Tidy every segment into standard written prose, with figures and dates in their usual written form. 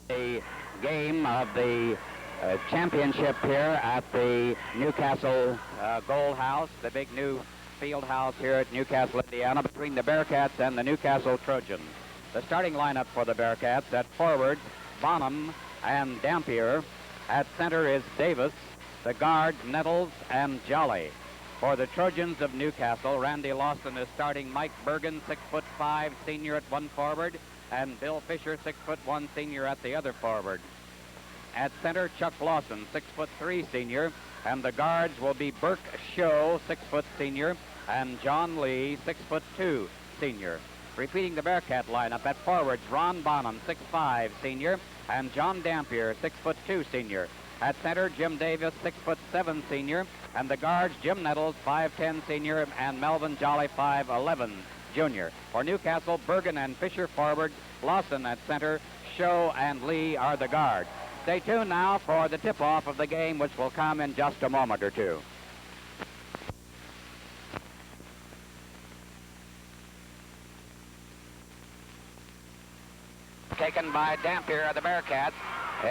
The game of the championship here at the Newcastle Gold House, the big new field house here at Newcastle, Indiana, between the Bearcats and the Newcastle Trojans. The starting lineup for the Bearcats: at forward, Bonham and Dampier. At center is Davis. The guards, Nettles and Jolly. For the Trojans of Newcastle, Randy Lawson is starting. Mike Bergen, 6'5", senior at one forward, and Bill Fisher, 6'1", senior at the other forward. At center, Chuck Lawson, 6'3", senior, and the guards will be Burke Show, 6 foot senior, and John Lee, 6'2", senior. Repeating the Bearcat lineup: at forwards, Ron Bonham, 6'5", senior, and John Dampier, 6'2", senior. At center, Jim Davis, 6'7", senior, and the guards, Jim Nettles, 5'10", senior, and Melvin Jolly, 5'11", junior. For Newcastle, Bergen and Fisher forwards, Lawson at center, Show and Lee are the guards. Stay tuned now for the tip-off of the game, which will come in just a moment or two. Taken by Dampier of the Bearcats.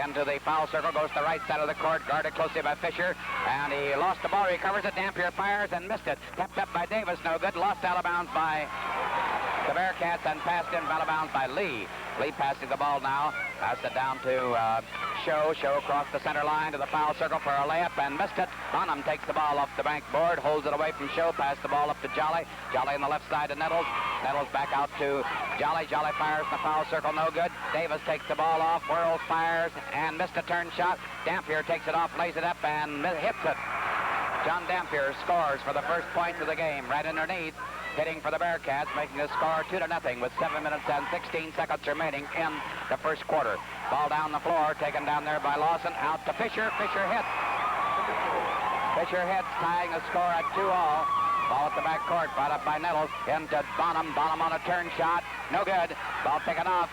Into the foul circle, goes to the right side of the court, guarded closely by Fisher, and he lost the ball, recovers it. Dampier fires and missed it. Kept up by Davis, no good. Lost out of bounds by the Bearcats and passed in out of bounds by Lee. Lee passing the ball now. Passed it down to Show. Show across the center line to the foul circle for a layup and missed it. Bonham takes the ball off the bank board, holds it away from Show, passed the ball up to Jolly. Jolly on the left side to Nettles. Nettles back out to Jolly. Jolly fires in the foul circle, no good. Davis takes the ball off, whirls, fires, and missed a turn shot. Dampier takes it off, lays it up, and hits it. John Dampier scores for the first point of the game, right underneath, hitting for the Bearcats, making the score 2-0 with 7 minutes and 16 seconds remaining in the first quarter. Ball down the floor, taken down there by Lawson, out to Fisher. Fisher hits. Fisher hits, tying the score at 2-all. Ball at the back court, brought up by Nettles, into Bonham. Bonham on a turn shot, no good. Ball taken off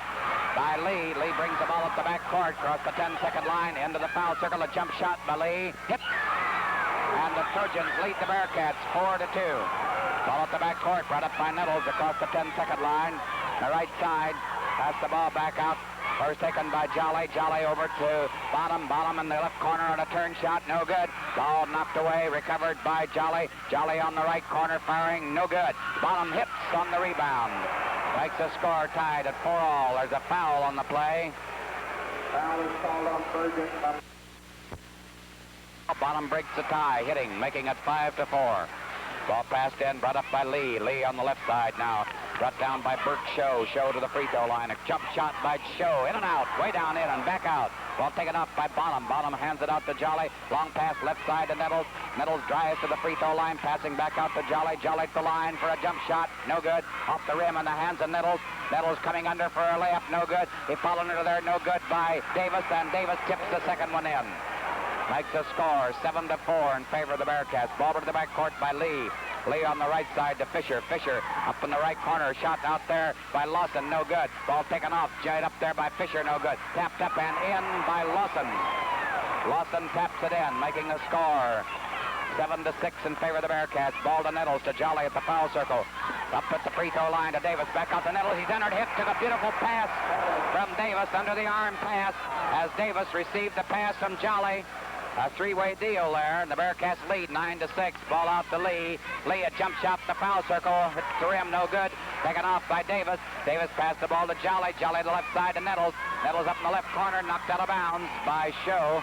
by Lee. Lee brings the ball up the back court, across the 10-second line, into the foul circle. A jump shot by Lee, hit. And the Trojans lead the Bearcats 4-2. Ball at the back court, brought up by Nettles across the 10-second line. The right side, pass the ball back out. First taken by Jolly. Jolly over to Bonham. Bonham in the left corner on a turn shot, no good. Ball knocked away, recovered by Jolly. Jolly on the right corner, firing, no good. Bonham hits on the rebound. Makes the score tied at 4-all. There's a foul on the play. Foul is called on Bergen. Bonham breaks the tie, hitting, making it 5-4. Ball passed in, brought up by Lee. Lee on the left side now. Brought down by Burke Show. Show to the free throw line. A jump shot by Show. In and out. Way down in and back out. Ball taken off by Bonham. Bonham hands it out to Jolly. Long pass left side to Nettles. Nettles drives to the free throw line. Passing back out to Jolly. Jolly to the line for a jump shot. No good. Off the rim in the hands of Nettles. Nettles coming under for a layup. No good. He followed under there. No good by Davis. And Davis tips the second one in. Makes the score 7-4 in favor of the Bearcats. Ball to the back court by Lee. Lee on the right side to Fisher. Fisher up in the right corner. Shot out there by Lawson. No good. Ball taken off. Jade up there by Fisher. No good. Tapped up and in by Lawson. Lawson taps it in, making the score 7-6 in favor of the Bearcats. Ball to Nettles, to Jolly at the foul circle. Up at the free throw line to Davis. Back out to Nettles. He's entered, hit, took a beautiful pass from Davis. Under the arm pass as Davis received the pass from Jolly. A three-way deal there, and the Bearcats lead 9-6. Ball out to Lee. Lee a jump shot to the foul circle. Hits the rim, no good. Taken off by Davis. Davis passed the ball to Jolly. Jolly to the left side to Nettles. Nettles up in the left corner, knocked out of bounds by Show.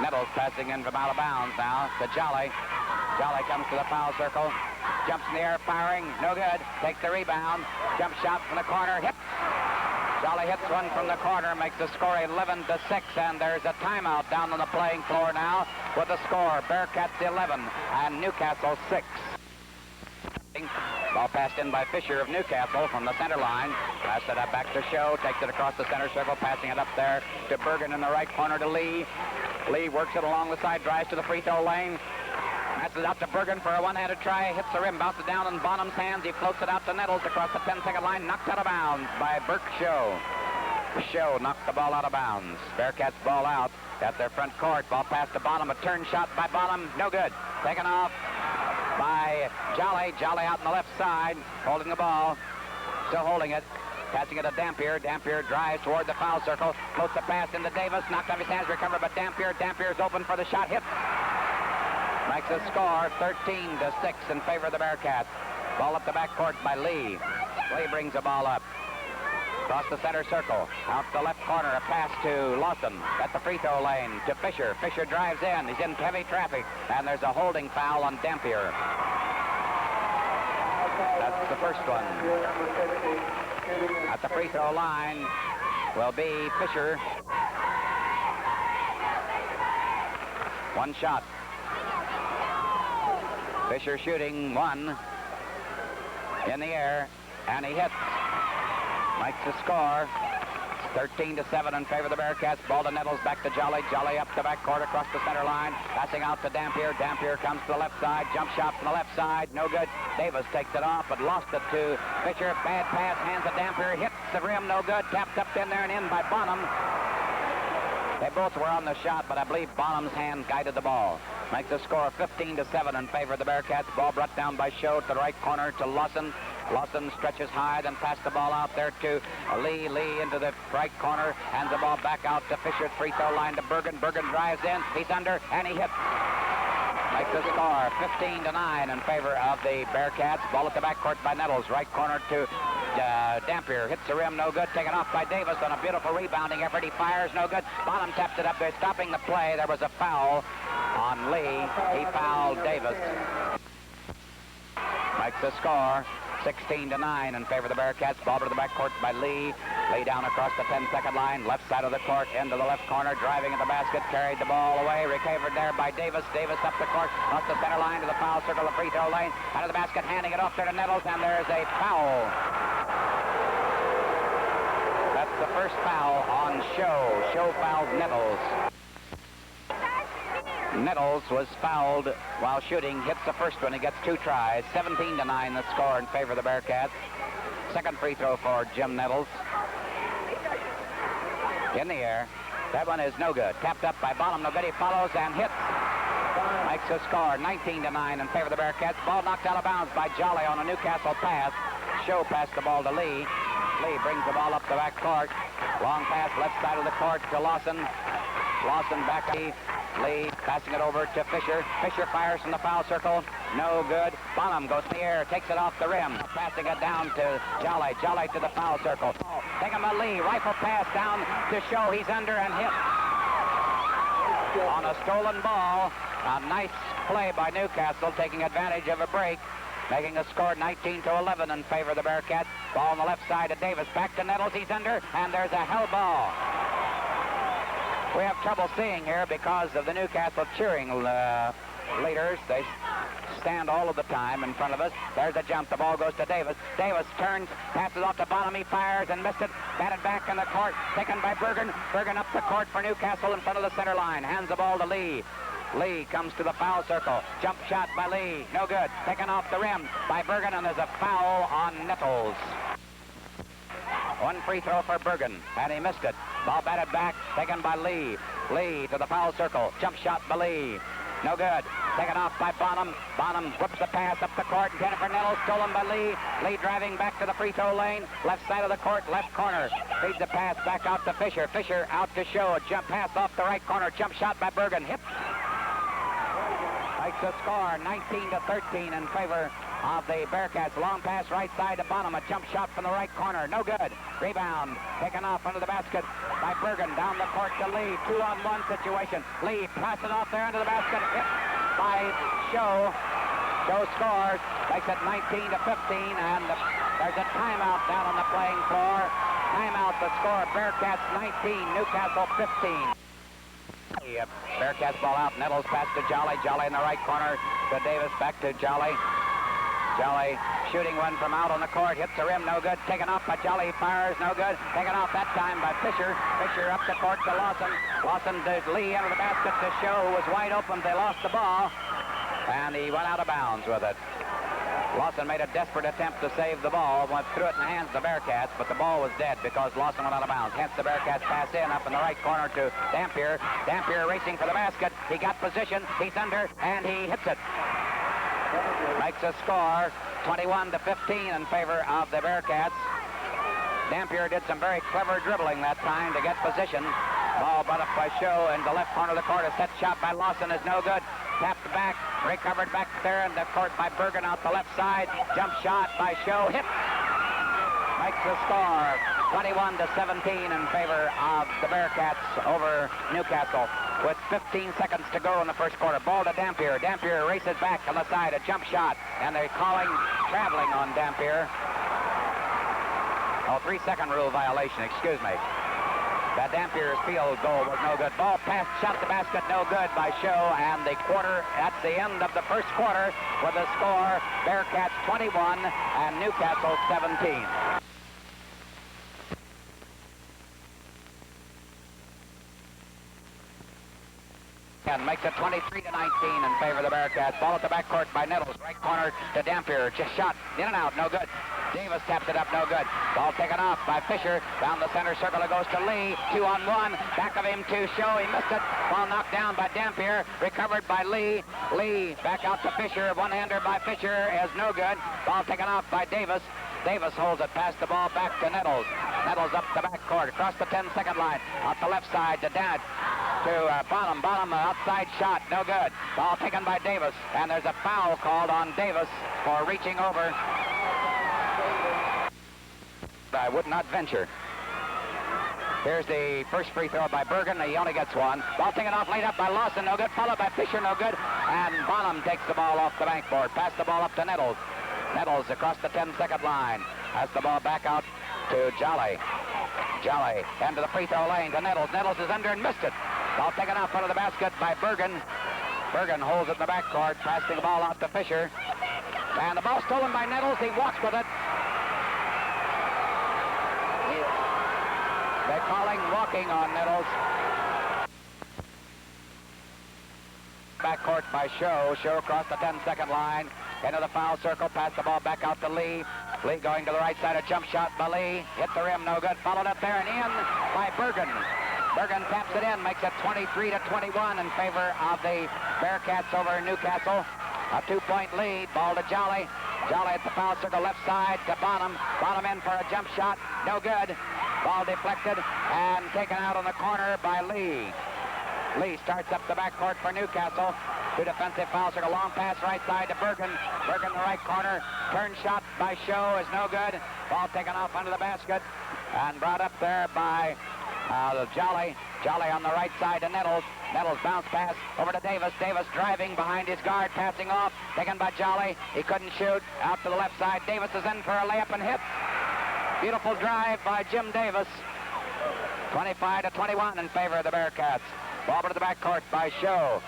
Nettles passing in from out of bounds now to Jolly. Jolly comes to the foul circle. Jumps in the air, firing, no good. Takes the rebound. Jump shot from the corner, hit. Jolly hits one from the corner, makes the score 11-6, and there's a timeout down on the playing floor now with the score, Bearcats 11 and Newcastle 6. Ball passed in by Fisher of Newcastle from the center line. Passed it up back to Show, takes it across the center circle, passing it up there to Bergen in the right corner to Lee. Lee works it along the side, drives to the free throw lane. Passes out to Bergen for a one-handed try, hits the rim, bounces down in Bonham's hands. He floats it out to Nettles across the 10-second line, knocked out of bounds by Burke Show. Show knocked the ball out of bounds. Bearcats ball out at their front court. Ball pass to Bonham, a turn shot by Bonham, no good. Taken off by Jolly. Jolly out on the left side, holding the ball, still holding it. passing it to Dampier. Dampier drives toward the foul circle. Close to pass into Davis. Knocked off his hands, recovered by Dampier. Dampier's open for the shot. Hit. Makes a score 13-6 in favor of the Bearcats. Ball up the backcourt by Lee. Lee brings the ball up. Across the center circle. Out the left corner. A pass to Lawson. At the free throw lane to Fisher. Fisher drives in. He's in heavy traffic. And there's a holding foul on Dampier. That's the first one. At the free throw line will be Fisher. One shot. Fisher shooting one in the air, and he hits. Makes the score 13-7 in favor of the Bearcats. Ball to Nettles, back to Jolly. Jolly up the backcourt across the center line. Passing out to Dampier. Dampier comes to the left side. Jump shot from the left side. No good. Davis takes it off, but lost it to Fisher. Bad pass. Hands to Dampier. Hits the rim. No good. Tapped up in there and in by Bonham. They both were on the shot, but I believe Bonham's hand guided the ball. Makes the score 15-7 in favor of the Bearcats. Ball brought down by Show to the right corner to Lawson. Lawson stretches high, then passes the ball out there to Lee. Lee into the right corner. Hands the ball back out to Fisher. Free throw line to Bergen. Bergen drives in. He's under, and he hits. Makes the score 15-9 in favor of the Bearcats. Ball at the backcourt by Nettles. Right corner to Dampier. Hits the rim, no good. Taken off by Davis on a beautiful rebounding effort. He fires, no good. Bonham taps it up there, stopping the play. There was a foul on Lee. He fouled Davis. Makes the score 16-9 in favor of the Bearcats. Ball to the backcourt by Lee. Lee down across the 10-second line. Left side of the court into the left corner. Driving at the basket. Carried the ball away. Recovered there by Davis. Davis up the court. Across the center line to the foul circle. The free throw lane. Out of the basket. Handing it off there to Nettles. And there's a foul. That's the first foul on Show. Show fouled Nettles. Nettles was fouled while shooting. Hits the first one. He gets two tries. 17-9 the score in favor of the Bearcats. Second free throw for Jim Nettles. In the air. That one is no good. Tapped up by Bonham. No good. He follows and hits. Makes the score 19-9 in favor of the Bearcats. Ball knocked out of bounds by Jolly on a Newcastle pass. Show passed the ball to Lee. Lee brings the ball up the back court. Long pass left side of the court to Lawson. Lawson back to Lee, passing it over to Fisher. Fisher fires from the foul circle. No good. Bonham goes in the air, takes it off the rim. Passing it down to Jolly. Jolly to the foul circle. Taking by Lee. Rifle pass down to Show. He's under and hit. On a stolen ball. A nice play by Newcastle, taking advantage of a break. Making a score 19-11 in favor of the Bearcats. Ball on the left side to Davis. Back to Nettles. He's under, and there's a held ball. We have trouble seeing here because of the Newcastle cheering leaders. They stand all of the time in front of us. There's a jump. The ball goes to Davis. Davis turns, passes off to Bonham. He fires and missed it. Batted back in the court. Taken by Bergen. Bergen up the court for Newcastle in front of the center line. Hands the ball to Lee. Lee comes to the foul circle. Jump shot by Lee. No good. Taken off the rim by Bergen, and there's a foul on Nettles. One free throw for Bergen, and he missed it. Ball batted back, taken by Lee. Lee to the foul circle. Jump shot by Lee. No good. Taken off by Bonham. Bonham whips the pass up the court. Intended for Nettles. Stolen by Lee. Lee driving back to the free throw lane. Left side of the court, left corner. Feeds the pass back out to Fisher. Fisher out to Show. A jump pass off the right corner. Jump shot by Bergen. Hit. Makes the score 19-13 in favor of the Bearcats. Long pass right side to Bonham. A jump shot from the right corner. No good. Rebound. Taken off under the basket by Bergen. Down the court to Lee. 2-on-1 situation. Lee passes off there into the basket. Hit by Show. Show scores. Makes it 19-15. And there's a timeout down on the playing floor. Timeout. The score. Bearcats 19. Newcastle 15. Bearcats ball out. Nettles pass to Jolly. Jolly in the right corner to Davis. Back to Jolly. Jolly shooting one from out on the court. Hits the rim. No good. Taken off by Jolly. Fires. No good. Taken off that time by Fisher. Fisher up the court to Lawson. Lawson to Lee into the basket to Show, who was wide open. They lost the ball. And he went out of bounds with it. Lawson made a desperate attempt to save the ball, went through it in the hands of the Bearcats, but the ball was dead because Lawson went out of bounds. Hence the Bearcats pass in up in the right corner to Dampier. Dampier racing for the basket. He got position. He's under, and he hits it. Makes a score 21-15 in favor of the Bearcats. Dampier did some very clever dribbling that time to get position. Ball brought up by Show in the left corner of the court. A set shot by Lawson is no good. Tapped back, recovered back there in the court by Bergen out the left side. Jump shot by Show, hit. Makes the score 21-17 in favor of the Bearcats over Newcastle. With 15 seconds to go in the first quarter. Ball to Dampier. Dampier races back on the side, a jump shot, and they're calling traveling on Dampier. Oh, 3-second rule violation, excuse me. That Dampier's field goal was no good. Ball passed, shot the basket, no good by Show, and the quarter, that's the end of the first quarter with the score, Bearcats 21 and Newcastle 17. And makes it 23-19 in favor of the Bearcats. Ball at the backcourt by Nettles. Right corner to Dampier. Just shot in and out. No good. Davis taps it up. No good. Ball taken off by Fisher. Down the center circle. It goes to Lee. 2-on-1. Back of him to Show. He missed it. Ball knocked down by Dampier. Recovered by Lee. Lee back out to Fisher. One-hander by Fisher is no good. Ball taken off by Davis. Davis holds it, passed the ball back to Nettles. Nettles up the backcourt, across the 10-second line, out the left side to Bonham. Bonham, outside shot, no good. Ball taken by Davis, and there's a foul called on Davis for reaching over. I would not venture. Here's the first free throw by Bergen. He only gets one. Ball taken off, laid up by Lawson, no good. Followed by Fisher, no good. And Bonham takes the ball off the backboard. Pass the ball up to Nettles. Nettles across the 10-second line. Has the ball back out to Jolly. Jolly into the free throw lane to Nettles. Nettles is under and missed it. Ball taken off under the basket by Bergen. Bergen holds it in the backcourt, passing the ball out to Fisher. And the ball stolen by Nettles. He walks with it. They're calling walking on Nettles. Backcourt by Show. Show across the 10-second line. Into the foul circle. Pass the ball back out to Lee. Lee going to the right side. A jump shot by Lee. Hit the rim. No good. Followed up there and in by Bergen. Bergen taps it in. Makes it 23-21 in favor of the Bearcats over Newcastle. A 2-point lead. Ball to Jolly. Jolly at the foul circle left side to Bonham. Bonham in for a jump shot. No good. Ball deflected and taken out on the corner by Lee. Lee starts up the backcourt for Newcastle. Two defensive fouls, a long pass right side to Bergen. Bergen the right corner. Turn shot by Show is no good. Ball taken off under the basket and brought up there by Jolly. Jolly on the right side to Nettles. Nettles bounce pass over to Davis. Davis driving behind his guard, passing off. Taken by Jolly. He couldn't shoot. Out to the left side. Davis is in for a layup and hit. Beautiful drive by Jim Davis. 25-21 in favor of the Bearcats. Ball to the backcourt by Show.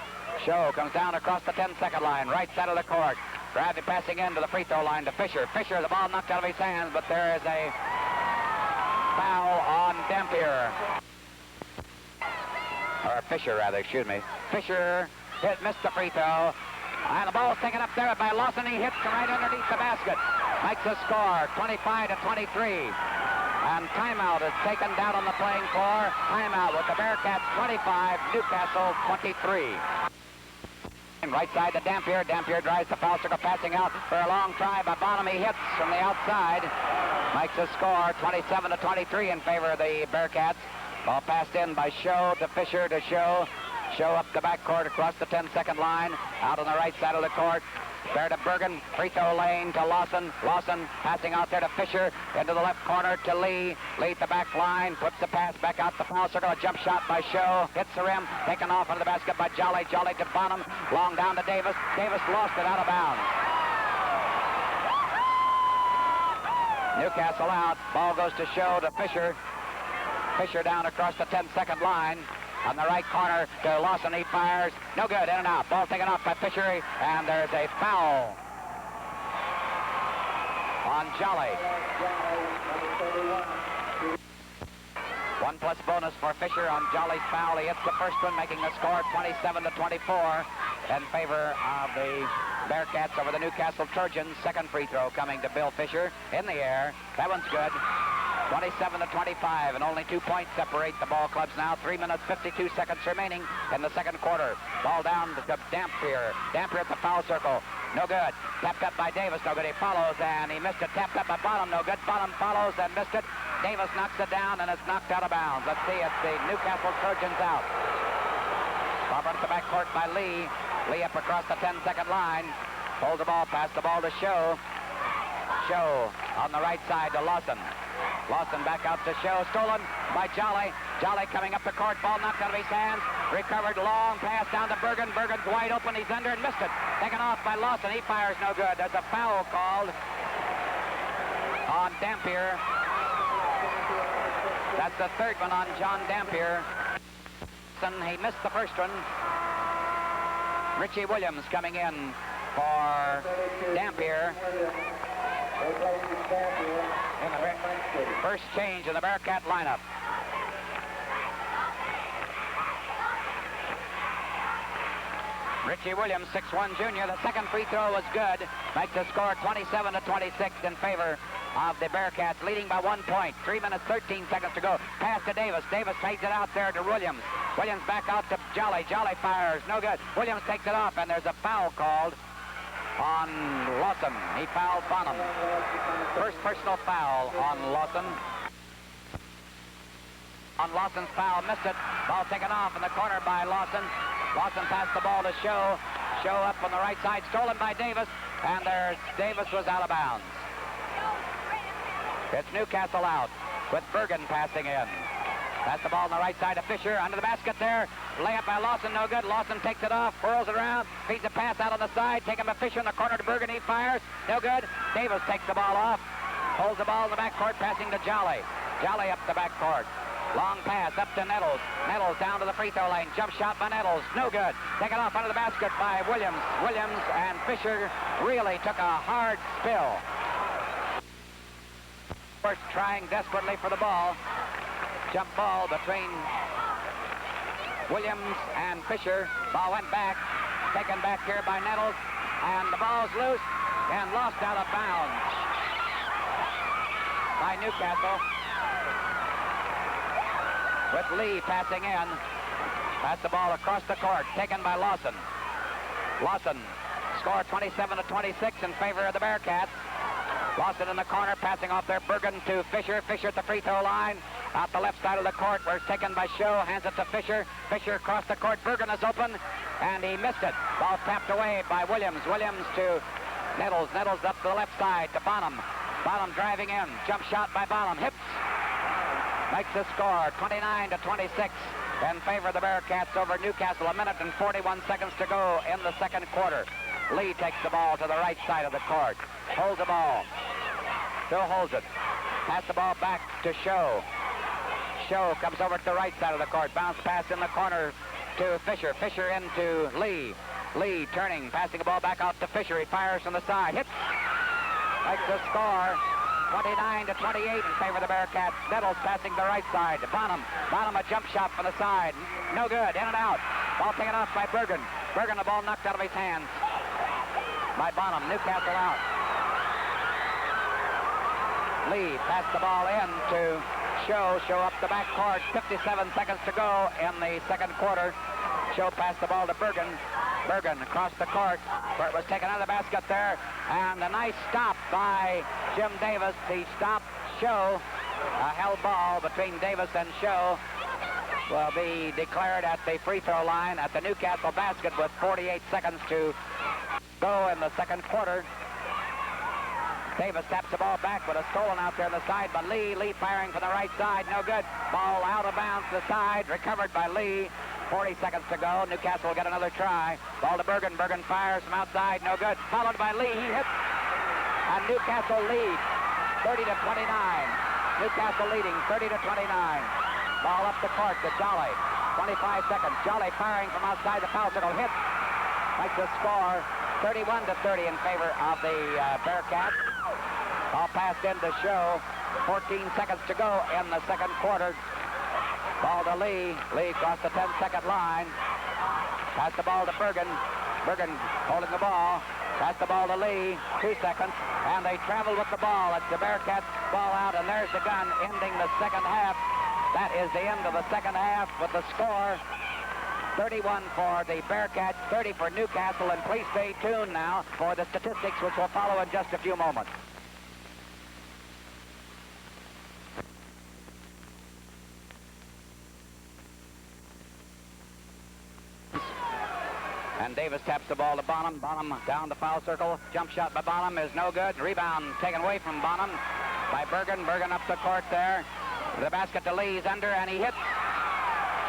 Show comes down across the 10-second line, right side of the court. Bradley passing into the free throw line to Fisher. Fisher, the ball knocked out of his hands, but there is a foul on Dampier. Or Fisher, rather, excuse me. Fisher missed the free throw. And the ball's taken up there by Lawson. He hits right underneath the basket. Makes the score 25-23. And timeout is taken down on the playing floor. Timeout with the Bearcats 25, Newcastle 23. Right side to Dampier. Dampier drives the foul circle, passing out for a long try by Bonham. He hits from the outside. Makes the score 27-23 in favor of the Bearcats. Ball passed in by Show to Fisher to Show. Show up the backcourt across the 10-second line. Out on the right side of the court. There to Bergen, free throw lane to Lawson. Lawson passing out there to Fisher, into the left corner to Lee. Lee at the back line, puts the pass back out the foul circle. A jump shot by Show, hits the rim, taken off into the basket by Jolly. Jolly to Bonham, long down to Davis. Davis lost it out of bounds. Newcastle out, ball goes to Show to Fisher. Fisher down across the 10-second line. On the right corner to Lawson, he fires. No good, in and out. Ball taken off by Fisher, and there's a foul on Jolly. 1+ bonus for Fisher on Jolly's foul. He hits the first one, making the score 27-24 in favor of the Bearcats over the Newcastle Trojans. Second free throw coming to Bill Fisher in the air. That one's good. 27-25, and only 2 points separate the ball clubs now. 3 minutes, 52 seconds remaining in the second quarter. Ball down to Dampier. Dampier at the foul circle. No good. Tapped up by Davis. No good. He follows, and he missed it. Tapped up by Bonham. No good. Bonham follows and missed it. Davis knocks it down, and it's knocked out of bounds. Let's see, it's the Newcastle Trojans out. Ball brought to the backcourt by Lee. Lee up across the 10-second line. Holds the ball, pass the ball to Show. Show on the right side to Lawson. Lawson back out to Show, stolen by Jolly. Jolly coming up the court, ball knocked out of his hands. Recovered, long pass down to Bergen. Bergen's wide open, he's under and missed it. Taken off by Lawson, he fires no good. There's a foul called on Dampier. That's the third one on John Dampier. He missed the first one. Richie Williams coming in for Dampier. In the first change in the Bearcat lineup. Richie Williams, 6'1" junior. The second free throw was good. Makes the score 27-26 in favor of the Bearcats, leading by 1 point. 3 minutes, 13 seconds to go. Pass to Davis. Davis takes it out there to Williams. Williams back out to Jolly. Jolly fires. No good. Williams takes it off, and there's a foul called on Lawson. He fouled Bonham. First personal foul on Lawson. On Lawson's foul, missed it. Ball taken off in the corner by Lawson. Lawson passed the ball to Show. Show up on the right side, stolen by Davis, and there's Davis was out of bounds. It's Newcastle out with Bergen passing in. Pass the ball on the right side to Fisher, under the basket there. Layup by Lawson, no good. Lawson takes it off, whirls it around, feeds a pass out on the side, taken by Fisher in the corner to Bergen, he fires, no good. Davis takes the ball off, holds the ball in the backcourt, passing to Jolly. Jolly up the backcourt. Long pass up to Nettles. Nettles down to the free throw line. Jump shot by Nettles. No good. Taken off under the basket by Williams. Williams and Fisher really took a hard spill. First trying desperately for the ball. Jump ball between Williams and Fisher. Ball went back. Taken back here by Nettles. And the ball's loose and lost out of bounds by Newcastle. With Lee passing in. Pass the ball across the court. Taken by Lawson. Lawson score 27-26 in favor of the Bearcats. Lawson in the corner, passing off there. Bergen to Fisher. Fisher at the free throw line. Out the left side of the court, where it's taken by Show. Hands it to Fisher. Fisher across the court. Bergen is open, and he missed it. Ball tapped away by Williams. Williams to Nettles. Nettles up to the left side to Bonham. Bonham driving in. Jump shot by Bonham. Hips. Makes the score 29-26 in favor of the Bearcats over Newcastle. 1 minute and 41 seconds to go in the second quarter. Lee takes the ball to the right side of the court. Holds the ball. Still holds it. Pass the ball back to Show. Show comes over to the right side of the court. Bounce pass in the corner to Fisher. Fisher into Lee. Lee turning, passing the ball back out to Fisher. He fires from the side. Hits. Makes the score 29-28 in favor of the Bearcats. Nettles passing the right side to Bonham. Bonham a jump shot from the side. No good. In and out. Ball taken off by Bergen. Bergen, the ball knocked out of his hands by Bonham. Newcastle out. Lee passed the ball in to Show. Show up the back court. 57 seconds to go in the second quarter. Show passed the ball to Bergen. Bergen across the court, where it was taken out of the basket there. And a nice stop by Jim Davis. He stopped Show. A held ball between Davis and Show will be declared at the free throw line at the Newcastle basket with 48 seconds to go in the second quarter. Davis taps the ball back with a stolen out there on the side by Lee. Lee firing from the right side. No good. Ball out of bounds to the side. Recovered by Lee. 40 seconds to go. Newcastle will get another try. Ball to Bergen. Bergen fires from outside. No good. Followed by Lee. He hits. And Newcastle leads 30-29. Newcastle leading 30-29. Ball up the court to Jolly. 25 seconds. Jolly firing from outside the foul circle. Hits. Makes the score 31-30 in favor of the Bearcats. Ball passed in to Show. 14 seconds to go in the second quarter. Ball to Lee. Lee across the 10-second line. Pass the ball to Bergen. Bergen holding the ball. Pass the ball to Lee. 2 seconds. And they travel with the ball. It's the Bearcats ball out, and there's the gun ending the second half. That is the end of the second half with the score 31 for the Bearcats, 30 for Newcastle. And please stay tuned now for the statistics, which will follow in just a few moments. And Davis taps the ball to Bonham. Bonham down the foul circle. Jump shot by Bonham is no good. Rebound taken away from Bonham by Bergen. Bergen up the court there. The basket to Lee. He's under, and he hits.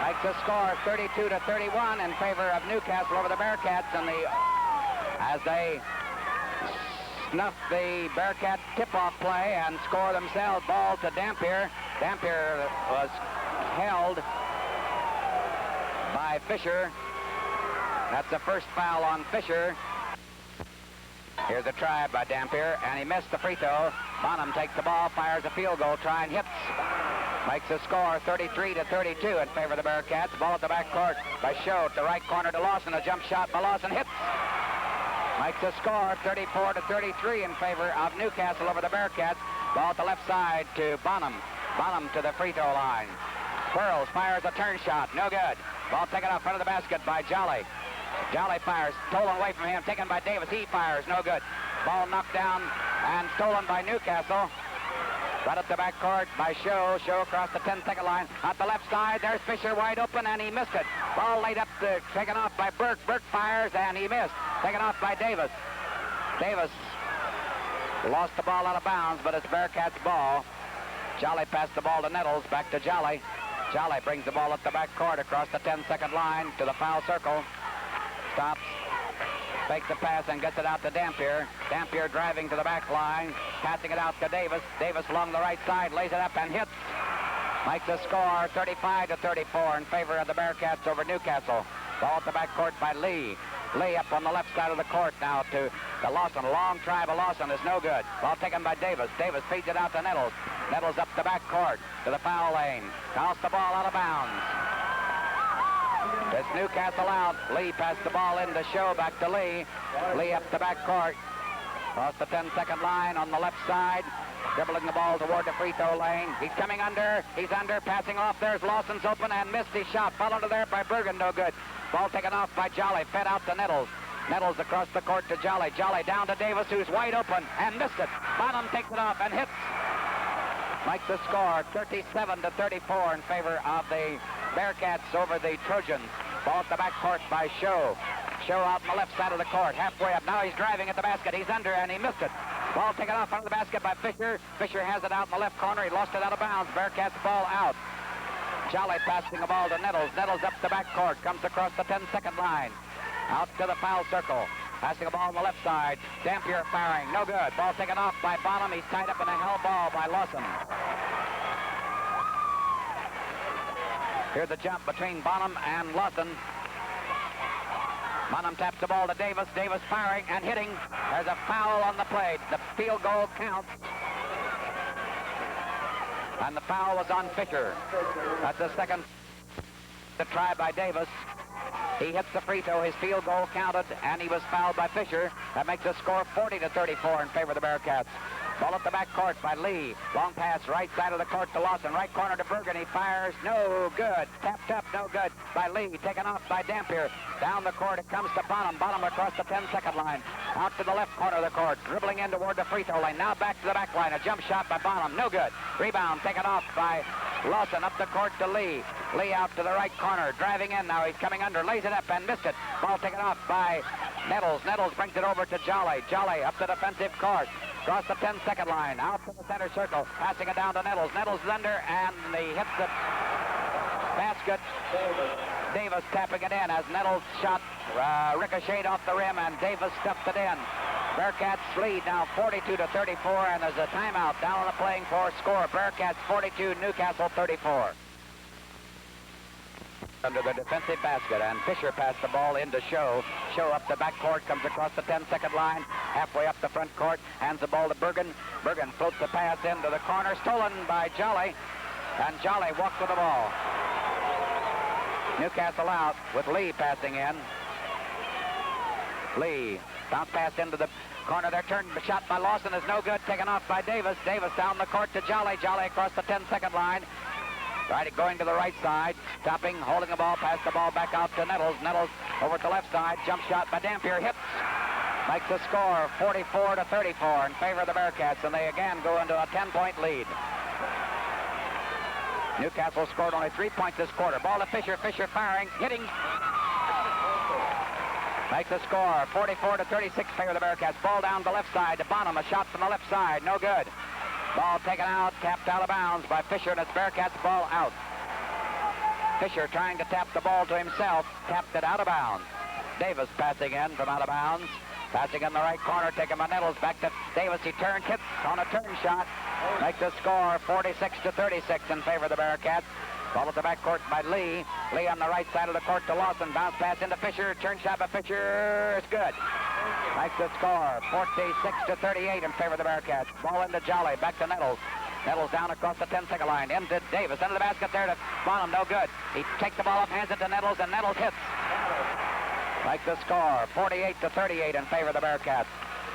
Makes the score 32-31 in favor of Newcastle over the Bearcats. And as they snuff the Bearcat tip-off play and score themselves, ball to Dampier. Dampier was held by Fisher. That's the first foul on Fisher. Here's a try by Dampier, and he missed the free throw. Bonham takes the ball, fires a field goal try, and hits. Makes the score 33-32 in favor of the Bearcats. Ball at the backcourt by Show to right corner to Lawson. A jump shot by Lawson hits. Makes the score 34-33 in favor of Newcastle over the Bearcats. Ball at the left side to Bonham. Bonham to the free throw line. Burrows fires a turn shot, no good. Ball taken out front of the basket by Jolly. Jolly fires, stolen away from him, taken by Davis. He fires, no good. Ball knocked down and stolen by Newcastle. Right up the backcourt by Show. Show across the 10-second line. At the left side, there's Fisher wide open, and he missed it. Ball laid up, taken off by Burke. Burke fires, and he missed. Taken off by Davis. Davis lost the ball out of bounds, but it's Bearcats' ball. Jolly passed the ball to Nettles, back to Jolly. Jolly brings the ball up the backcourt across the 10-second line to the foul circle. Stops, fakes the pass, and gets it out to Dampier. Dampier driving to the back line, passing it out to Davis. Davis along the right side, lays it up and hits. Makes the score 35-34 in favor of the Bearcats over Newcastle. Ball at the backcourt by Lee. Lee up on the left side of the court now to Lawson. A long try by Lawson is no good. Ball taken by Davis. Davis feeds it out to Nettles. Nettles up the backcourt to the foul lane. Toss the ball out of bounds. It's Newcastle out. Lee passed the ball in to Show, back to Lee. Lee up the backcourt. Across the 10-second line on the left side. Dribbling the ball toward the free throw lane. He's coming under. He's under. Passing off. There's Lawson's open and missed his shot. Fell under there by Bergen. No good. Ball taken off by Jolly. Fed out to Nettles. Nettles across the court to Jolly. Jolly down to Davis, who's wide open and missed it. Bonham takes it off and hits. Makes the score 37-34 in favor of the Bearcats over the Trojans. Ball at the backcourt by Show. Show out on the left side of the court, halfway up. Now he's driving at the basket. He's under, and he missed it. Ball taken off out of the basket by Fisher. Fisher has it out in the left corner. He lost it out of bounds. Bearcats ball out. Jolly passing the ball to Nettles. Nettles up the backcourt. Comes across the 10-second line. Out to the foul circle. Passing the ball on the left side. Dampier firing. No good. Ball taken off by Bonham. He's tied up in a held ball by Lawson. Here's a jump between Bonham and Lawson. Bonham taps the ball to Davis. Davis firing and hitting. There's a foul on the play. The field goal counts. And the foul was on Fisher. That's the second try by Davis. He hits the free throw. His field goal counted, and he was fouled by Fisher. That makes the score 40-34 in favor of the Bearcats. Ball at the backcourt by Lee. Long pass right side of the court to Lawson. Right corner to Bergen. He fires. No good. Tapped up. No good by Lee. Taken off by Dampier. Down the court it comes to Bonham. Bonham across the 10-second line. Out to the left corner of the court. Dribbling in toward the free throw line. Now back to the back line. A jump shot by Bonham. No good. Rebound taken off by Lawson. Up the court to Lee. Lee out to the right corner. Driving in now. He's coming under. Lays it up and missed it. Ball taken off by Nettles. Nettles brings it over to Jolly. Jolly up the defensive court. Across the 10-second line, out to the center circle, passing it down to Nettles. Nettles is under, and he hits the basket. Davis tapping it in as Nettles' shot ricocheted off the rim, and Davis stuffed it in. Bearcats lead now 42-34, and there's a timeout down on the playing floor. Score: Bearcats 42, Newcastle 34. Under the defensive basket, and Fisher passed the ball into Show. Show up the backcourt, comes across the 10-second line, halfway up the front court, hands the ball to Bergen. Bergen floats the pass into the corner, stolen by Jolly, and Jolly walks with the ball. Newcastle out with Lee passing in. Lee, bounce pass into the corner there, turned, shot by Lawson is no good, taken off by Davis. Davis down the court to Jolly. Jolly across the 10-second line. Right, going to the right side, stopping, holding the ball, pass the ball back out to Nettles. Nettles over to the left side, jump shot by Dampier, hits. Makes the score 44-34 in favor of the Bearcats, and they again go into a 10-point lead. Newcastle scored only 3 points this quarter. Ball to Fisher, Fisher firing, hitting. Makes the score 44-36 favor the Bearcats. Ball down the left side to Bonham. A shot from the left side. No good. Ball taken out, tapped out of bounds by Fisher, and it's Bearcats ball out. Fisher trying to tap the ball to himself. Tapped it out of bounds. Davis passing in from out of bounds. Passing in the right corner, taken by Nettles. Back to Davis. He turned, hits on a turn shot. Makes the score 46-36 in favor of the Bearcats. Ball at the backcourt by Lee. Lee on the right side of the court to Lawson. Bounce pass into Fisher. Turn shot by Fisher. It's good. Makes the score 46-38 in favor of the Bearcats. Ball into Jolly. Back to Nettles. Nettles down across the 10-second line. Into Davis. Into the basket there to Bonham. No good. He takes the ball up, hands it to Nettles, and Nettles hits. Makes the score 48-38 in favor of the Bearcats.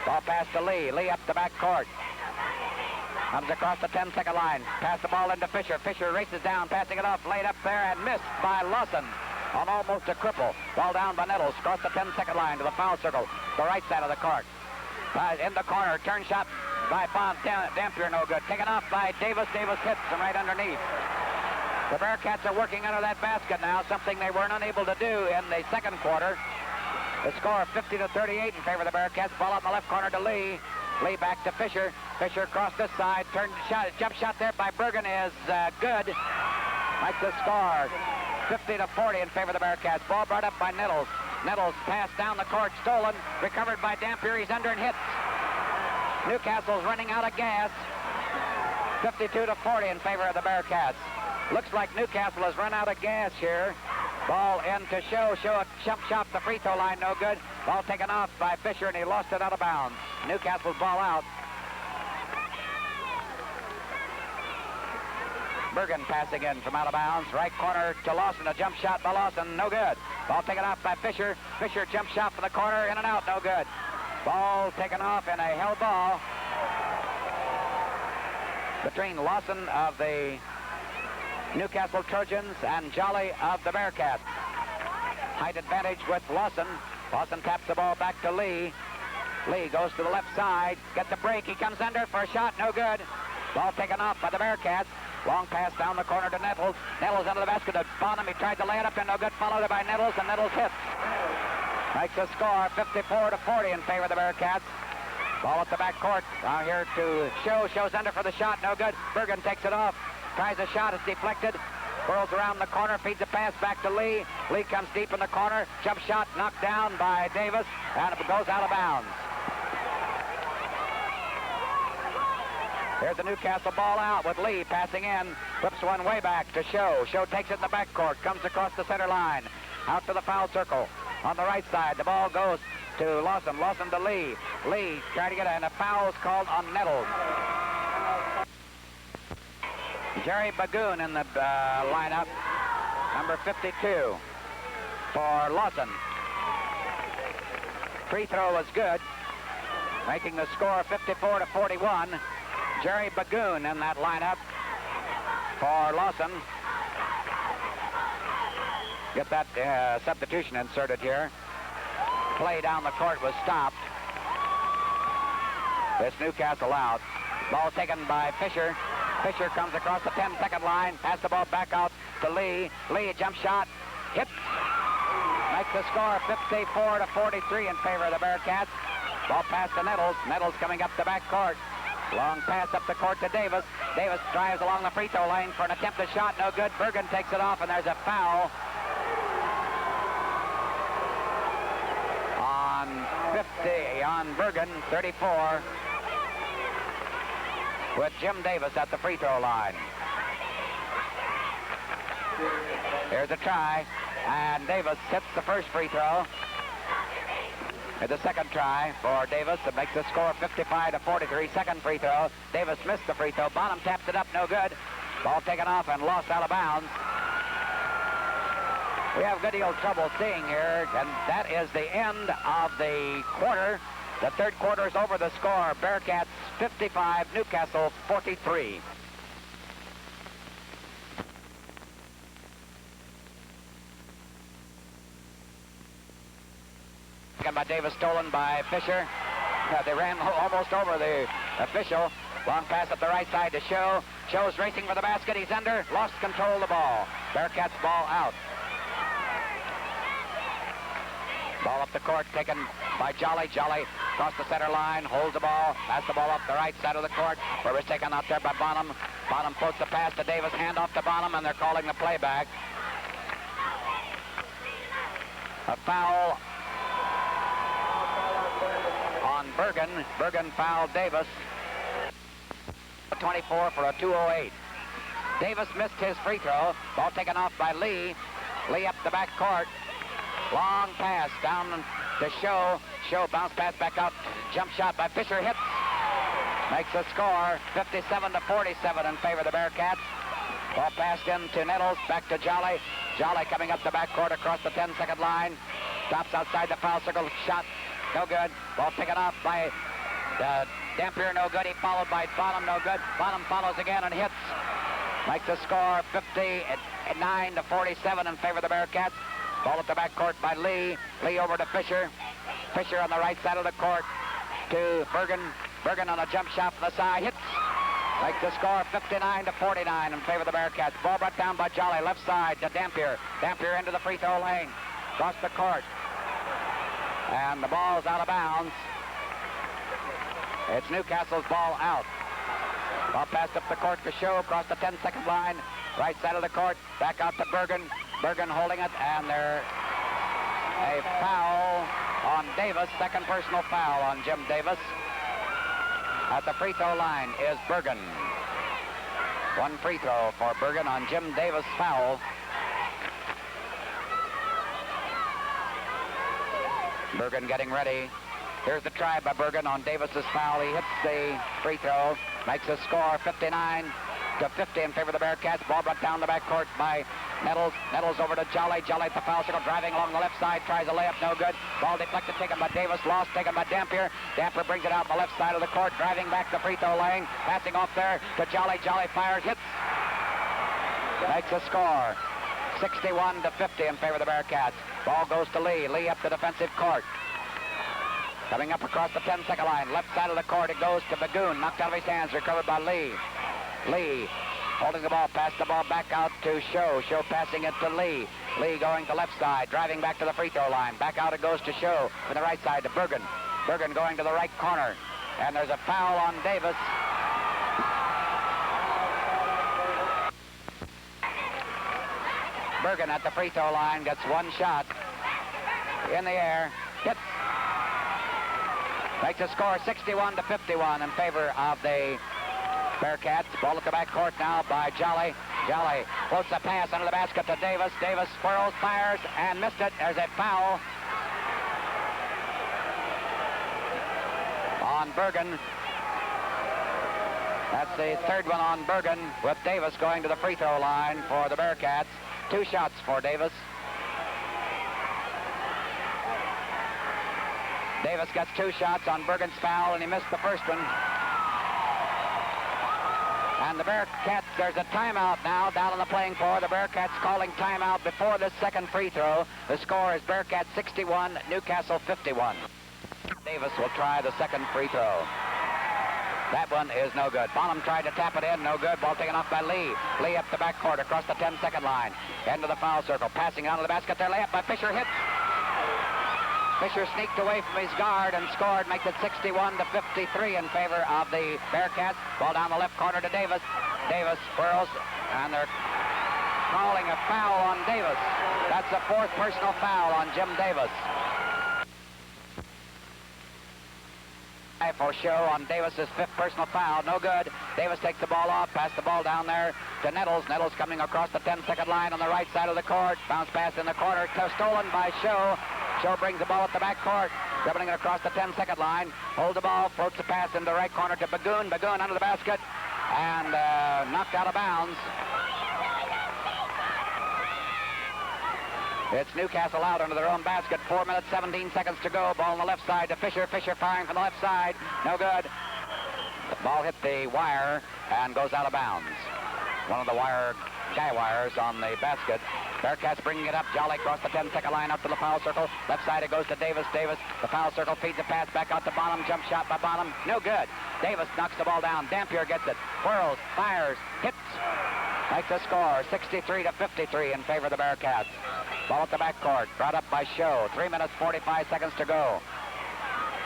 Ball pass to Lee. Lee up the backcourt. Comes across the 10-second line. Pass the ball into Fisher. Fisher races down, passing it off, laid up there, and missed by Lawson on almost a cripple. Ball down by Nettles. Across the 10-second line to the foul circle. The right side of the court. In the corner. Turn shot by Dampier. No good. Taken off by Davis. Davis hits him right underneath. The Bearcats are working under that basket now, something they weren't unable to do in the second quarter. The score 50-38 in favor of the Bearcats. Ball out in the left corner to Lee. Lee back to Fisher. Fisher across this side. Turn shot. Jump shot there by Bergen is good. Makes the score 50-40 in favor of the Bearcats. Ball brought up by Nettles. Nettles passed down the court. Stolen. Recovered by Dampier. He's under and hits. Newcastle's running out of gas. 52-40 in favor of the Bearcats. Looks like Newcastle has run out of gas here. Ball in to Show. Show a jump shot the free throw line. No good. Ball taken off by Fisher, and he lost it out of bounds. Newcastle's ball out. Bergen passing in from out of bounds. Right corner to Lawson. A jump shot by Lawson. No good. Ball taken off by Fisher. Fisher jump shot from the corner. In and out. No good. Ball taken off in a held ball between Lawson of the Newcastle Trojans and Jolly of the Bearcats. Height advantage with Lawson. Lawson taps the ball back to Lee. Lee goes to the left side. Gets a break. He comes under for a shot. No good. Ball taken off by the Bearcats. Long pass down the corner to Nettles. Nettles under the basket to Bonham. He tried to lay it up and no good. Followed by Nettles, and Nettles hits. Makes the score 54-40 in favor of the Bearcats. Ball at the backcourt. Now here to Show. Show's under for the shot. No good. Bergen takes it off. Tries a shot. It's deflected. Whirls around the corner. Feeds a pass back to Lee. Lee comes deep in the corner. Jump shot knocked down by Davis. And it goes out of bounds. Here's the Newcastle ball out with Lee passing in. Flips one way back to Show. Show takes it in the backcourt. Comes across the center line. Out to the foul circle. On the right side, the ball goes to Lawson. Lawson to Lee. Lee trying to get in. A foul is called on Nettles. Jerry Bagoon in the lineup. Number 52 for Lawson. Free throw was good. Making the score 54-41. Jerry Bagoon in that lineup for Lawson. Get that substitution inserted here. Play down the court was stopped. This Newcastle out. Ball taken by Fisher. Fisher comes across the 10-second line. Pass the ball back out to Lee. Lee, jump shot. Hit. Makes the score 54-43 in favor of the Bearcats. Ball pass to Nettles. Nettles coming up the back court. Long pass up the court to Davis. Davis drives along the free throw line for an attempted shot. No good. Bergen takes it off, and there's a foul on 50 on Bergen, 34, with Jim Davis at the free throw line. Here's a try, and Davis hits the first free throw. The second try for Davis that makes the score 55-43. Second free throw. Davis missed the free throw. Bonham taps it up, no good. Ball taken off and lost out of bounds. We have a good deal of trouble seeing here, and that is the end of the quarter. The third quarter is over. The score, Bearcats 55, Newcastle 43. By Davis, stolen by Fisher. They ran almost over the official. Long pass up the right side to Show. Show's racing for the basket. He's under. Lost control of the ball. Bearcats ball out. Ball up the court, taken by Jolly. Jolly across the center line, holds the ball, pass the ball up the right side of the court, where it's taken out there by Bonham. Bonham floats the pass to Davis, hand off to Bonham, and they're calling the playback. A foul on Bergen. Bergen fouled Davis. 24 for a 2:08. Davis missed his free throw. Ball taken off by Lee. Lee up the back court. Long pass down to Show. Show bounce pass back out. Jump shot by Fisher hits. Makes the score 57-47 in favor of the Bearcats. Ball passed in to Nettles. Back to Jolly. Jolly coming up the back court across the 10-second line. Stops outside the foul circle. Shot no good. Ball taken off by Dampier, no good. He followed by Bonham, no good. Bonham follows again and hits. Makes the score 59-47 in favor of the Bearcats. Ball at the back court by Lee. Lee over to Fisher. Fisher on the right side of the court to Bergen. Bergen on a jump shot from the side. Hits. Makes the score 59-49 in favor of the Bearcats. Ball brought down by Jolly. Left side to Dampier. Dampier into the free throw lane. Across the court. And the ball's out of bounds. It's Newcastle's ball out. Ball passed up the court to Show across the 10-second line. Right side of the court. Back out to Bergen. Bergen holding it, and there's a foul on Davis. Second personal foul on Jim Davis. At the free throw line is Bergen. One free throw for Bergen on Jim Davis' foul. Bergen getting ready. Here's the try by Bergen on Davis's foul. He hits the free throw, makes the score 59-50 in favor of the Bearcats. Ball brought down the backcourt by Nettles. Nettles over to Jolly. Jolly at the foul circle, driving along the left side, tries a layup, no good. Ball deflected, taken by Davis, lost, taken by Dampier. Dampier brings it out on the left side of the court, driving back the free throw lane, passing off there to Jolly. Jolly fires, hits, makes the score 61-50 in favor of the Bearcats. Ball goes to Lee. Lee up the defensive court. Coming up across the 10-second line, left side of the court, it goes to Bagoon, knocked out of his hands, recovered by Lee. Lee holding the ball, passed the ball back out to Show. Show passing it to Lee. Lee going to left side, driving back to the free throw line. Back out it goes to Show. From the right side to Bergen. Bergen going to the right corner. And there's a foul on Davis. Bergen at the free throw line gets one shot in the air. Hits. Makes the score 61-51 in favor of the Bearcats. Ball at the back court now by Jolly. Jolly floats a pass under the basket to Davis. Davis swirls, fires, and missed it. There's a foul on Bergen. That's the third one on Bergen, with Davis going to the free throw line for the Bearcats. Two shots for Davis. Davis gets two shots on Bergen's foul, and he missed the first one. And the Bearcats, there's a timeout now down on the playing floor. The Bearcats calling timeout before the second free throw. The score is Bearcats 61, Newcastle 51. Davis will try the second free throw. That one is no good. Bonham tried to tap it in, no good. Ball taken off by Lee. Lee up the backcourt across the 10-second line. Into the foul circle, passing onto the basket there. Layup by Fisher, hits. Fisher sneaked away from his guard and scored, makes it 61-53 in favor of the Bearcats. Ball down the left corner to Davis. Davis swirls, and they're calling a foul on Davis. That's the fourth personal foul on Jim Davis. For Show on Davis's fifth personal foul, no good. Davis takes the ball off, pass the ball down there to Nettles. Nettles coming across the 10-second line on the right side of the court. Bounce pass in the corner, stolen by Show. Show brings the ball at the back court, dribbling it across the 10-second line. Holds the ball, floats the pass in the right corner to Bagoon. Bagoon under the basket, and knocked out of bounds. It's Newcastle out under their own basket. 4 minutes, 17 seconds to go. Ball on the left side to Fisher. Fisher firing from the left side. No good. The ball hit the wire and goes out of bounds. One of the guy wires on the basket. Bearcats bringing it up. Jolly across the 10-second line up to the foul circle. Left side it goes to Davis. Davis, the foul circle, feeds the pass back out to Bonham. Jump shot by Bonham. No good. Davis knocks the ball down. Dampier gets it. Whirls, fires, hits. Makes the score 63-53 in favor of the Bearcats. Ball at the backcourt. Brought up by Show. 3 minutes, 45 seconds to go.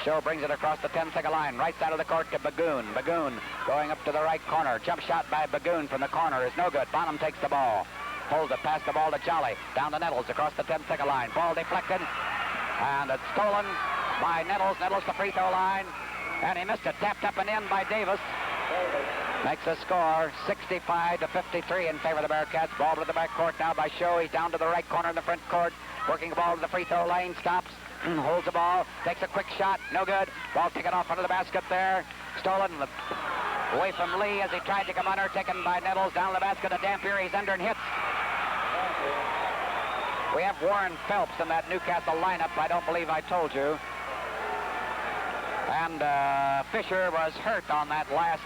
Show brings it across the 10-second line. Right side of the court to Bagoon. Bagoon going up to the right corner. Jump shot by Bagoon from the corner is no good. Bonham takes the ball. Holds it. Pass the ball to Jolly. Down to Nettles across the 10-second line. Ball deflected. And it's stolen by Nettles. Nettles the free throw line. And he missed it. Tapped up and in by Davis. Makes the score 65-53 in favor of the Bearcats. Ball to the backcourt now by Show. He's down to the right corner in the front court. Working the ball to the free throw lane. Stops. Holds the ball. Takes a quick shot. No good. Ball taken off under the basket there. Stolen. Away from Lee as he tried to come under. Taken by Nettles. Down to the basket to Dampier. He's under and hits. We have Warren Phelps in that Newcastle lineup. I don't believe I told you. And Fisher was hurt on that last.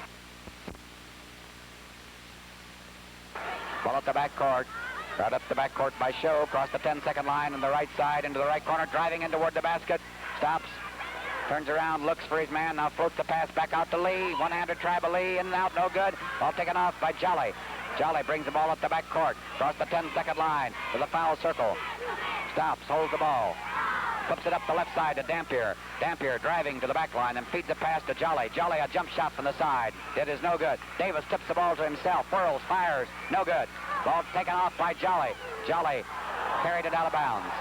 Ball at the backcourt. Right up the backcourt by Show. Across the 10-second line on the right side into the right corner. Driving in toward the basket. Stops. Turns around. Looks for his man. Now floats the pass back out to Lee. One-handed try by Lee. In and out. No good. Ball taken off by Jolly. Jolly brings the ball up the backcourt. Across the 10-second line to the foul circle. Stops. Holds the ball. Flips it up the left side to Dampier. Dampier driving to the back line and feeds the pass to Jolly. Jolly a jump shot from the side. It is no good. Davis tips the ball to himself. Whirls. Fires. No good. Ball taken off by Jolly. Jolly carried it out of bounds.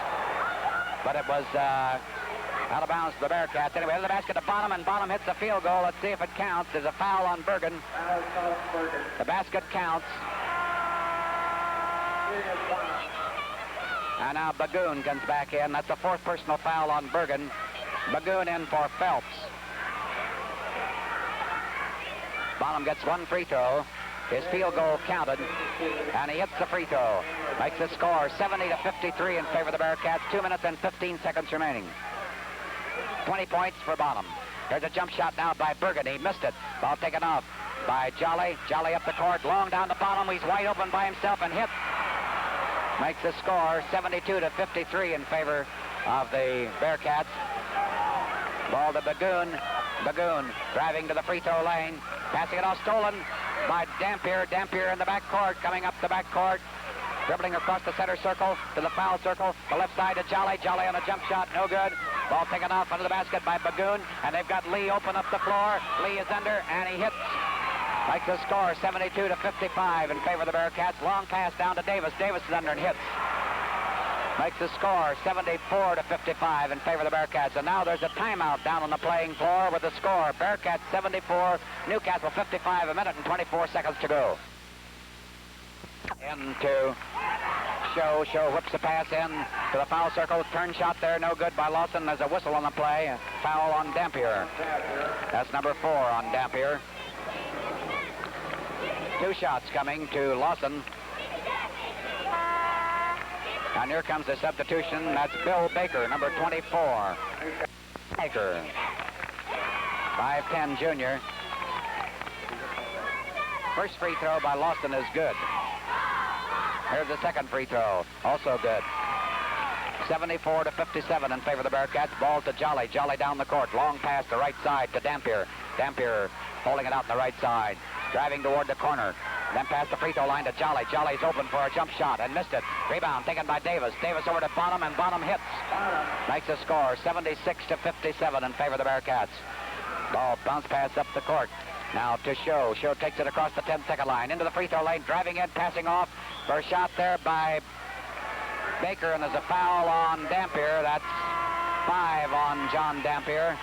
But it was out of bounds to the Bearcats. Anyway, to the basket to Bonham, and Bonham hits a field goal. Let's see if it counts. There's a foul on Bergen. The basket counts. And now Bagoon comes back in. That's the fourth personal foul on Bergen. Bagoon in for Phelps. Bonham gets one free throw. His field goal counted, and he hits the free throw. Makes the score 70-53 in favor of the Bearcats. 2 minutes and 15 seconds remaining. 20 points for Bonham. There's a jump shot now by Bergen. He missed it. Ball taken off by Jolly. Jolly up the court, long down the bottom. He's wide open by himself and hits. Makes the score 72-53 in favor of the Bearcats. Ball to Bagoon. Bagoon driving to the free throw lane. Passing it off, stolen by Dampier. Dampier in the backcourt, coming up the backcourt. Dribbling across the center circle to the foul circle. The left side to Jolly. Jolly on a jump shot, no good. Ball taken off under the basket by Bagoon. And they've got Lee open up the floor. Lee is under, and he hits. Makes the score 72-55 in favor of the Bearcats. Long pass down to Davis. Davis is under and hits. Makes the score 74-55 in favor of the Bearcats. And now there's a timeout down on the playing floor with the score. Bearcats 74, Newcastle 55, 1 minute and 24 seconds to go. Into Show. Show whips the pass in to the foul circle. Turn shot there, no good by Lawson. There's a whistle on the play. Foul on Dampier. That's number 4 on Dampier. 2 shots coming to Lawson. And here comes the substitution. That's Bill Baker, number 24. Baker, 5'10" junior. First free throw by Lawson is good. Here's the second free throw, also good. 74-57 in favor of the Bearcats. Ball to Jolly. Jolly down the court. Long pass to right side to Dampier. Dampier holding it out on the right side. Driving toward the corner. Then past the free throw line to Jolly. Jolly's open for a jump shot and missed it. Rebound taken by Davis. Davis over to Bonham, and Bonham hits. Makes the score 76-57 in favor of the Bearcats. Ball bounce pass up the court. Now to Show. Show takes it across the 10-second line. Into the free throw lane. Driving in, passing off. For a shot there by Baker, and there's a foul on Dampier. That's 5 on John Dampier.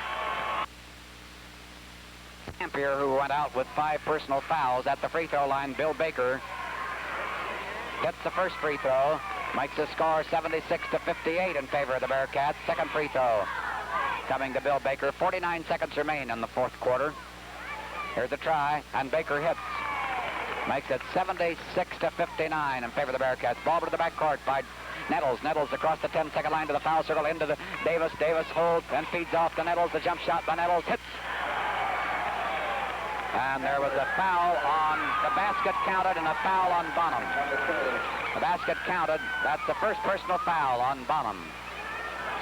Dampier, who went out with 5 personal fouls at the free throw line. Bill Baker hits the first free throw. Makes the score 76-58 in favor of the Bearcats. Second free throw coming to Bill Baker. 49 seconds remain in the fourth quarter. Here's a try, and Baker hits. Makes it 76-59 in favor of the Bearcats. Ball to the backcourt by Nettles. Nettles across the 10-second line to the foul circle into the Davis. Davis holds and feeds off to Nettles. The jump shot by Nettles hits. And there was a foul on the basket counted and a foul on Bonham. The basket counted. That's the first personal foul on Bonham.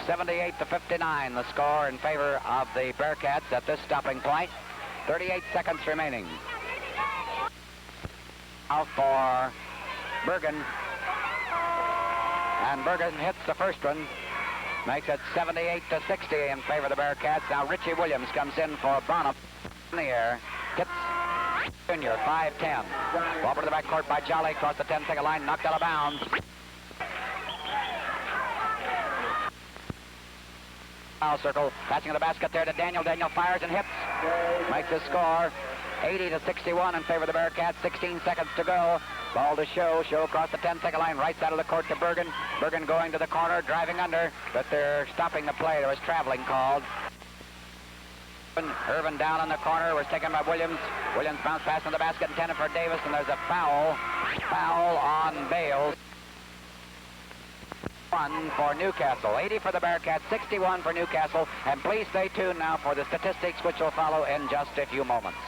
78-59 the score in favor of the Bearcats at this stopping point. 38 seconds remaining. Out for Bergen. and Bergen hits the first one. Makes it 78-60 in favor of the Bearcats. Now Richie Williams comes in for Bonham in the air. Hits Junior, 5-10. Ball to the backcourt by Jolly, across the 10-second line, knocked out of bounds. Foul circle, passing to the basket there to Daniel. Daniel fires and hits. Makes the score 80-61 in favor of the Bearcats. 16 seconds to go. Ball to Show. Show across the 10-second line, right side of the court to Bergen. Bergen going to the corner, driving under, but they're stopping the play. There was traveling called. Irvin down in the corner, was taken by Williams. Williams bounced pass in the basket, intended for Davis, and there's a foul. Foul on Bales. 1 for Newcastle, 80 for the Bearcats, 61 for Newcastle. And please stay tuned now for the statistics, which will follow in just a few moments.